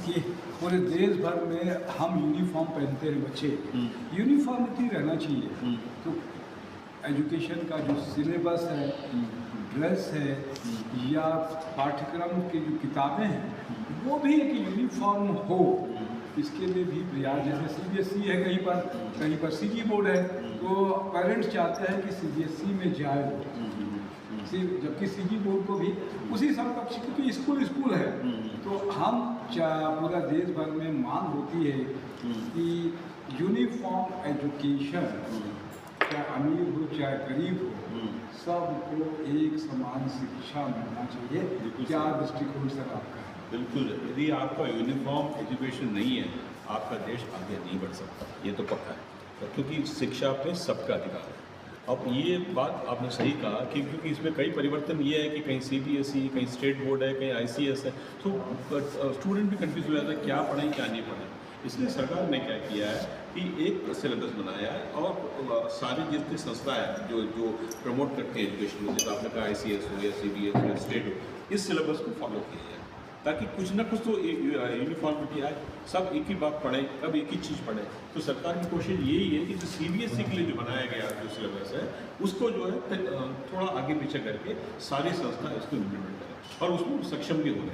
कि पूरे देश भर में हम यूनिफॉर्म पहनते हैं बच्चे, यूनिफॉर्मिटी रहना चाहिए। तो एजुकेशन का जो सिलेबस है, ड्रेस है या पाठ्यक्रम की जो किताबें हैं वो भी एक यूनिफॉर्म हो, इसके लिए भी प्रयास। जैसे CBSE है, कहीं पर CG बोर्ड है, तो पेरेंट्स चाहते हैं कि CBSE में जाए वो, जबकि CG बोर्ड को भी उसी समकक्ष, क्योंकि स्कूल है। तो हम पूरा देश भर में मांग होती है कि यूनिफॉर्म एजुकेशन, चाहे अमीर हो चाहे गरीब हो, सबको एक समान शिक्षा मिलना चाहिए। क्या दृष्टिकोण सर आपका है? बिल्कुल, यदि आपका यूनिफॉर्म एजुकेशन नहीं है, आपका देश आगे नहीं बढ़ सकता, ये तो पक्का है, क्योंकि शिक्षा पे सबका अधिकार है। अब ये बात आपने सही कहा कि क्योंकि इसमें कई परिवर्तन ये है कि कहीं CBSE, कहीं स्टेट बोर्ड है, कहीं ICS है, तो स्टूडेंट भी कंफ्यूज हो जाता है क्या पढ़ें क्या नहीं पढ़ें। इसलिए सरकार ने क्या किया है कि एक सिलेबस बनाया है और सारी जितनी संस्था है जो प्रमोट करती है एजुकेशन को, जैसे आपने कहा ICS हो या CBS हो या स्टेट हो, इस सिलेबस को फॉलो किया जाए ताकि कुछ ना कुछ तो यूनिफॉर्मिटी आए, सब एक ही बात पढ़ें, सब एक ही चीज़ पढ़ें। तो सरकार की कोशिश यही है कि जो CBSE के लिए जो बनाया गया जो सिलेबस है उसको जो है थोड़ा आगे पीछे करके सारी संस्था इसको इम्प्लीमेंट करें और उसमें सक्षम भी हो रहे हैं।